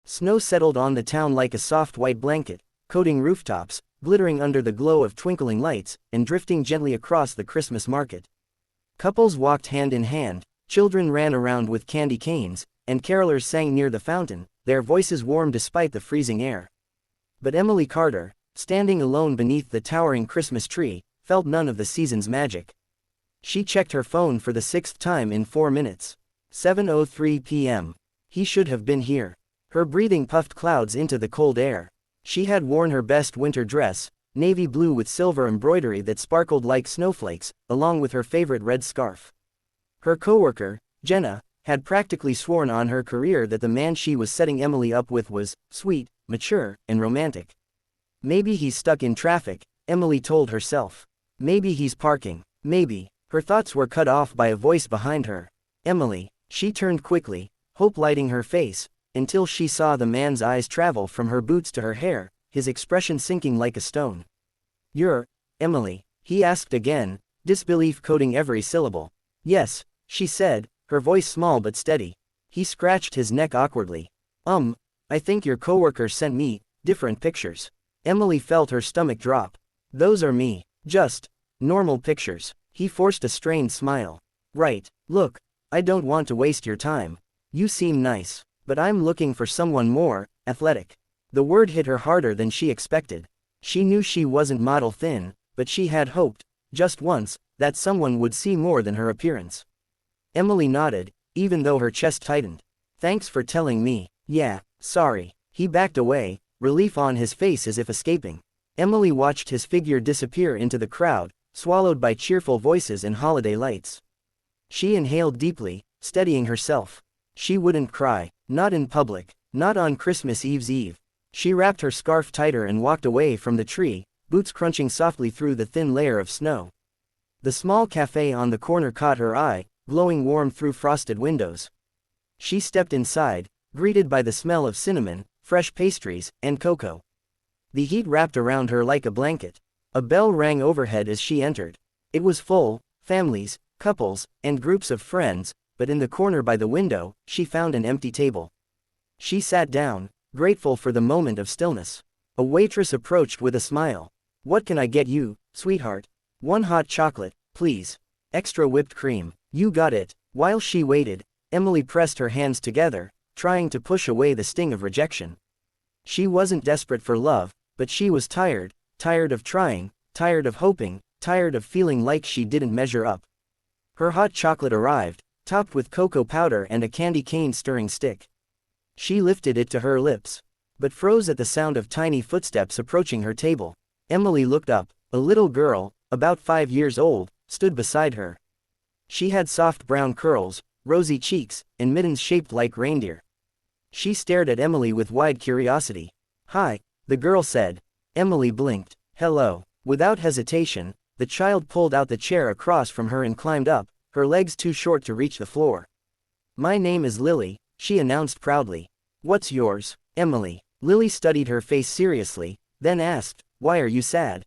Snow settled on the town like a soft white blanket, coating rooftops, glittering under the glow of twinkling lights, and drifting gently across the Christmas market. Couples walked hand in hand, children ran around with candy canes, and carolers sang near the fountain, their voices warm despite the freezing air. But Emily Carter, standing alone beneath the towering Christmas tree, felt none of the season's magic. She checked her phone for the 6th time in 4 minutes. 7:03 p.m. He should have been here. Her breathing puffed clouds into the cold air. She had worn her best winter dress, navy blue with silver embroidery that sparkled like snowflakes, along with her favorite red scarf. Her coworker, Jenna, had practically sworn on her career that the man she was setting Emily up with was sweet, mature, and romantic. Maybe he's stuck in traffic, Emily told herself. Maybe he's parking. Maybe. Her thoughts were cut off by a voice behind her. Emily. She turned quickly, hope lighting her face, until she saw the man's eyes travel from her boots to her hair, his expression sinking like a stone. "You're Emily?" he asked again, disbelief coating every syllable. "Yes," she said, her voice small but steady. He scratched his neck awkwardly. I think your coworker sent me different pictures." Emily felt her stomach drop. "Those are me. Just normal pictures." He forced a strained smile. "Right. Look, I don't want to waste your time. You seem nice, but I'm looking for someone more athletic." The word hit her harder than she expected. She knew she wasn't model thin, but she had hoped, just once, that someone would see more than her appearance. Emily nodded, even though her chest tightened. "Thanks for telling me." "Yeah, sorry." He backed away, relief on his face as if escaping. Emily watched his figure disappear into the crowd, swallowed by cheerful voices and holiday lights. She inhaled deeply, steadying herself. She wouldn't cry, not in public, not on Christmas Eve's Eve. She wrapped her scarf tighter and walked away from the tree, boots crunching softly through the thin layer of snow. The small cafe on the corner caught her eye, glowing warm through frosted windows. She stepped inside, greeted by the smell of cinnamon, fresh pastries, and cocoa. The heat wrapped around her like a blanket. A bell rang overhead as she entered. It was full, families, couples, and groups of friends, but in the corner by the window, she found an empty table. She sat down, grateful for the moment of stillness. A waitress approached with a smile. "What can I get you, sweetheart?" "One hot chocolate, please. Extra whipped cream." "You got it." While she waited, Emily pressed her hands together, trying to push away the sting of rejection. She wasn't desperate for love, but she was tired of trying, tired of hoping, tired of feeling like she didn't measure up. Her hot chocolate arrived, topped with cocoa powder and a candy cane stirring stick. She lifted it to her lips, but froze at the sound of tiny footsteps approaching her table. Emily looked up. A little girl, about 5 years old, stood beside her. She had soft brown curls, rosy cheeks, and mittens shaped like reindeer. She stared at Emily with wide curiosity. "Hi," the girl said. Emily blinked. "Hello." Without hesitation, the child pulled out the chair across from her and climbed up, her legs too short to reach the floor. "My name is Lily," she announced proudly. "What's yours?" "Emily." Lily studied her face seriously, then asked, "Why are you sad?"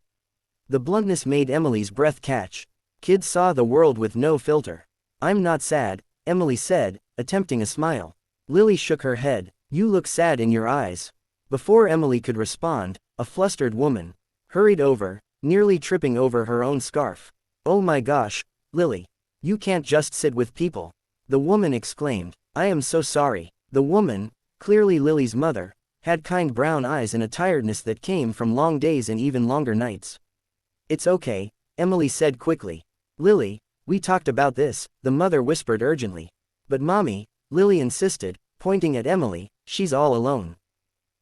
The bluntness made Emily's breath catch. Kids saw the world with no filter. "I'm not sad," Emily said, attempting a smile. Lily shook her head. "You look sad in your eyes." Before Emily could respond, a flustered woman hurried over, nearly tripping over her own scarf. "Oh my gosh, Lily. You can't just sit with people," the woman exclaimed. "I am so sorry." The woman, clearly Lily's mother, had kind brown eyes and a tiredness that came from long days and even longer nights. "It's okay," Emily said quickly. "Lily, we talked about this," the mother whispered urgently. "But Mommy," Lily insisted, pointing at Emily, "she's all alone.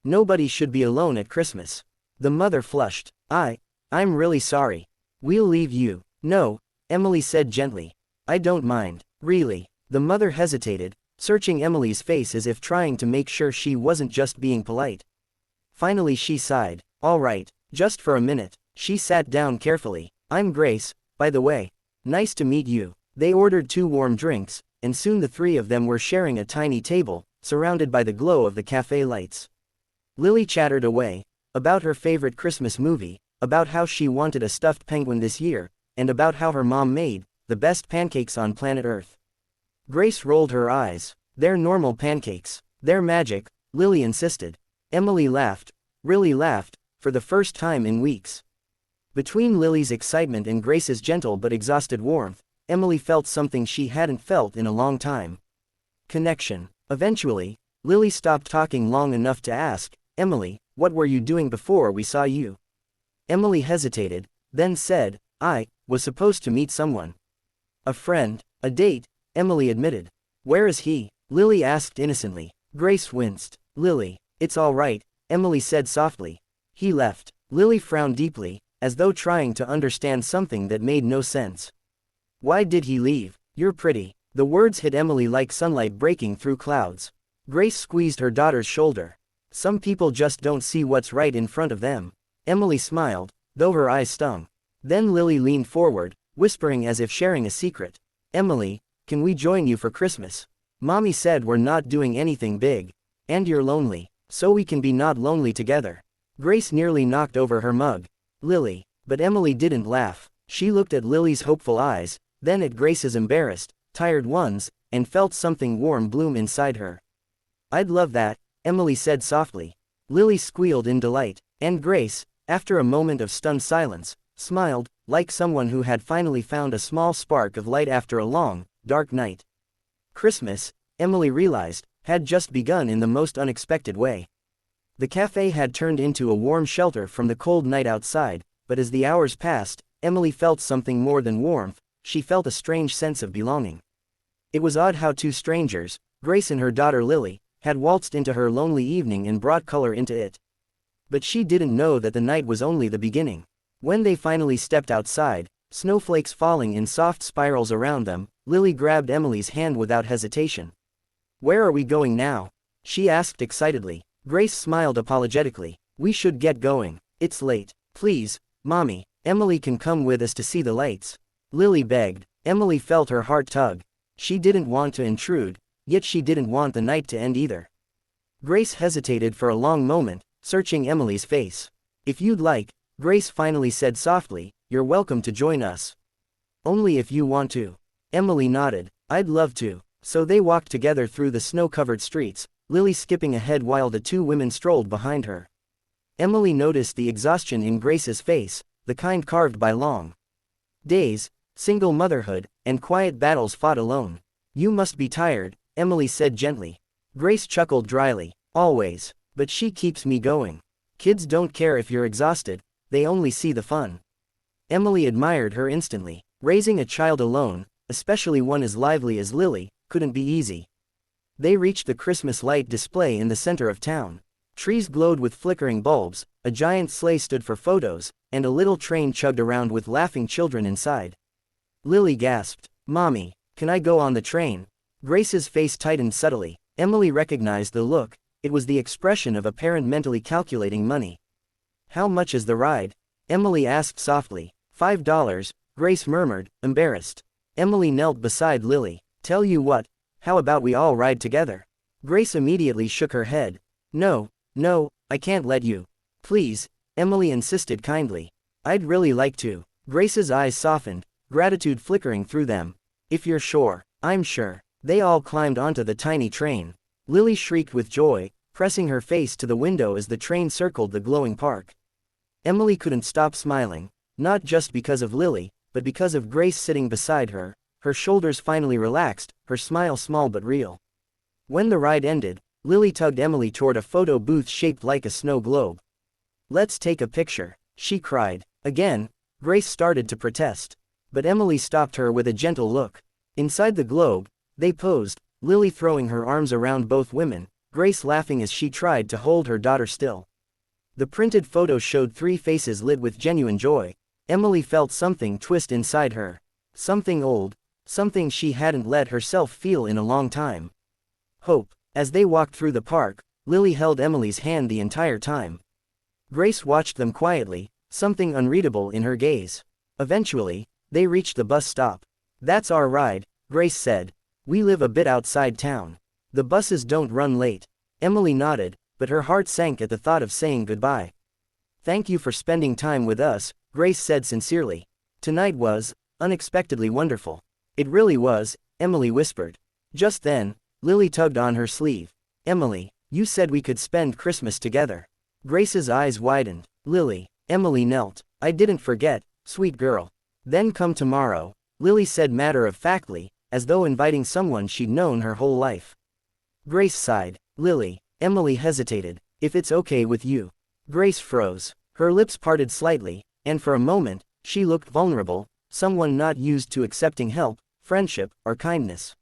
Nobody should be alone at Christmas." The mother flushed. I'm really sorry. We'll leave you." "No," Emily said gently. "I don't mind, really." The mother hesitated, searching Emily's face as if trying to make sure she wasn't just being polite. Finally she sighed. "All right, just for a minute." She sat down carefully. "I'm Grace, by the way. Nice to meet you." They ordered 2 warm drinks, and soon the 3 of them were sharing a tiny table, surrounded by the glow of the cafe lights. Lily chattered away, about her favorite Christmas movie, about how she wanted a stuffed penguin this year, and about how her mom made the best pancakes on planet Earth. Grace rolled her eyes. "They're normal pancakes. They're magic," Lily insisted. Emily laughed, really laughed, for the first time in weeks. Between Lily's excitement and Grace's gentle but exhausted warmth, Emily felt something she hadn't felt in a long time. Connection. Eventually, Lily stopped talking long enough to ask, "Emily, what were you doing before we saw you?" Emily hesitated, then said, "I was supposed to meet someone. A friend, a date," Emily admitted. "Where is he?" Lily asked innocently. Grace winced. "Lily, it's all right," Emily said softly. "He left." Lily frowned deeply, as though trying to understand something that made no sense. "Why did he leave? You're pretty." The words hit Emily like sunlight breaking through clouds. Grace squeezed her daughter's shoulder. "Some people just don't see what's right in front of them." Emily smiled, though her eyes stung. Then Lily leaned forward, whispering as if sharing a secret. "Emily, can we join you for Christmas? Mommy said we're not doing anything big. And you're lonely, so we can be not lonely together." Grace nearly knocked over her mug. "Lily." But Emily didn't laugh. She looked at Lily's hopeful eyes, then at Grace's embarrassed, tired ones, and felt something warm bloom inside her. "I'd love that," Emily said softly. Lily squealed in delight, and Grace, after a moment of stunned silence, smiled, like someone who had finally found a small spark of light after a long, dark night. Christmas, Emily realized, had just begun in the most unexpected way. The cafe had turned into a warm shelter from the cold night outside, but as the hours passed, Emily felt something more than warmth. She felt a strange sense of belonging. It was odd how two strangers, Grace and her daughter Lily, had waltzed into her lonely evening and brought color into it. But she didn't know that the night was only the beginning. When they finally stepped outside, snowflakes falling in soft spirals around them, Lily grabbed Emily's hand without hesitation. "Where are we going now?" she asked excitedly. Grace smiled apologetically. "We should get going. It's late. Please, Mommy, Emily can come with us to see the lights," Lily begged. Emily felt her heart tug. She didn't want to intrude, yet she didn't want the night to end either. Grace hesitated for a long moment, searching Emily's face. "If you'd like," Grace finally said softly, "you're welcome to join us. Only if you want to." Emily nodded. "I'd love to." So they walked together through the snow-covered streets, Lily skipping ahead while the two women strolled behind her. Emily noticed the exhaustion in Grace's face, the kind carved by long days, single motherhood, and quiet battles fought alone. "You must be tired," Emily said gently. Grace chuckled dryly. "Always. But she keeps me going. Kids don't care if you're exhausted, they only see the fun." Emily admired her instantly. Raising a child alone, especially one as lively as Lily, couldn't be easy. They reached the Christmas light display in the center of town. Trees glowed with flickering bulbs, a giant sleigh stood for photos, and a little train chugged around with laughing children inside. Lily gasped, "Mommy, can I go on the train?" Grace's face tightened subtly. Emily recognized the look. It was the expression of a parent mentally calculating money. "How much is the ride?" Emily asked softly. $5, Grace murmured, embarrassed. Emily knelt beside Lily. "Tell you what, how about we all ride together?" Grace immediately shook her head. No, I can't let you." "Please," Emily insisted kindly. "I'd really like to." Grace's eyes softened, gratitude flickering through them. "If you're sure." "I'm sure." They all climbed onto the tiny train. Lily shrieked with joy, pressing her face to the window as the train circled the glowing park. Emily couldn't stop smiling, not just because of Lily, but because of Grace sitting beside her. Her shoulders finally relaxed, her smile small but real. When the ride ended, Lily tugged Emily toward a photo booth shaped like a snow globe. "Let's take a picture," she cried. Again, Grace started to protest. But Emily stopped her with a gentle look. Inside the globe, they posed, Lily throwing her arms around both women, Grace laughing as she tried to hold her daughter still. The printed photo showed three faces lit with genuine joy. Emily felt something twist inside her. Something old, something she hadn't let herself feel in a long time. Hope. As they walked through the park, Lily held Emily's hand the entire time. Grace watched them quietly, something unreadable in her gaze. Eventually, they reached the bus stop. "That's our ride," Grace said. "We live a bit outside town. The buses don't run late." Emily nodded, but her heart sank at the thought of saying goodbye. "Thank you for spending time with us," Grace said sincerely. "Tonight was unexpectedly wonderful." "It really was," Emily whispered. Just then, Lily tugged on her sleeve. "Emily, You said we could spend Christmas together. Grace's eyes widened. Lily. Emily knelt. I didn't forget, sweet girl. Then come tomorrow, Lily said matter-of-factly, as though inviting someone she'd known her whole life. Grace sighed. Lily. Emily hesitated. If it's okay with you. Grace froze. Her lips parted slightly, and for a moment, she looked vulnerable, someone not used to accepting help, friendship, or kindness.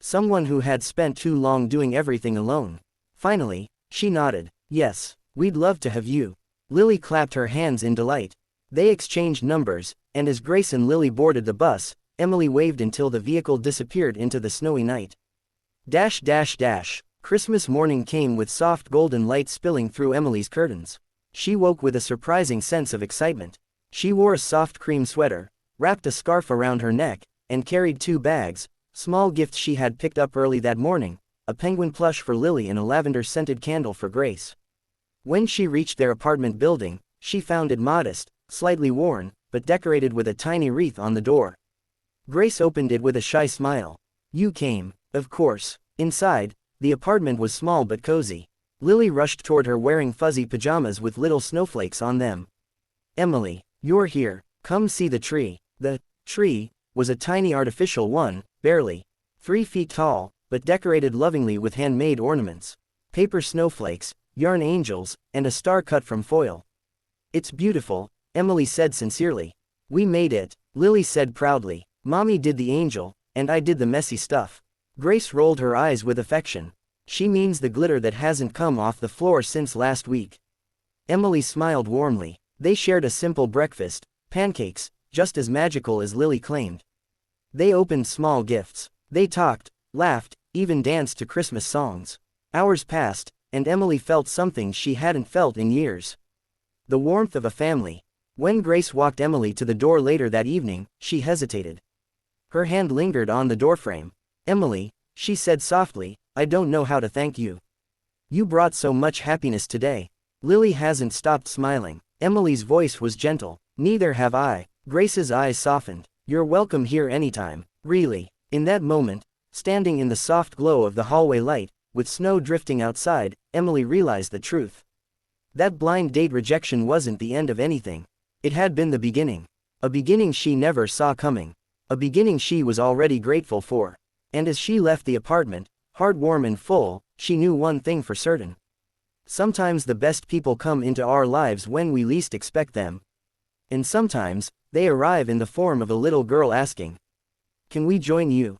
Someone who had spent too long doing everything alone. Finally, she nodded. Yes, we'd love to have you. Lily clapped her hands in delight. They exchanged numbers, and as Grace and Lily boarded the bus, Emily waved until the vehicle disappeared into the snowy night. Christmas morning came with soft golden light spilling through Emily's curtains. She woke with a surprising sense of excitement. She wore a soft cream sweater, wrapped a scarf around her neck, and carried 2 bags, small gifts she had picked up early that morning, a penguin plush for Lily and a lavender-scented candle for Grace. When she reached their apartment building, she found it modest, slightly worn, but decorated with a tiny wreath on the door. Grace opened it with a shy smile. You came, of course. Inside, the apartment was small but cozy. Lily rushed toward her wearing fuzzy pajamas with little snowflakes on them. Emily, you're here, come see the tree. The tree was a tiny artificial one, barely 3 feet tall, but decorated lovingly with handmade ornaments, paper snowflakes, yarn angels, and a star cut from foil. It's beautiful, Emily said sincerely. We made it, Lily said proudly. Mommy did the angel, and I did the messy stuff. Grace rolled her eyes with affection. She means the glitter that hasn't come off the floor since last week. Emily smiled warmly. They shared a simple breakfast, pancakes, just as magical as Lily claimed. They opened small gifts. They talked, laughed, even danced to Christmas songs. Hours passed, and Emily felt something she hadn't felt in years. The warmth of a family. When Grace walked Emily to the door later that evening, she hesitated. Her hand lingered on the doorframe. Emily, she said softly, I don't know how to thank you. You brought so much happiness today. Lily hasn't stopped smiling. Emily's voice was gentle. Neither have I. Grace's eyes softened. You're welcome here anytime, really. In that moment, standing in the soft glow of the hallway light, with snow drifting outside, Emily realized the truth. That blind date rejection wasn't the end of anything. It had been the beginning. A beginning she never saw coming. A beginning she was already grateful for. And as she left the apartment, heart warm and full, she knew one thing for certain. Sometimes the best people come into our lives when we least expect them. And sometimes, they arrive in the form of a little girl asking, can we join you?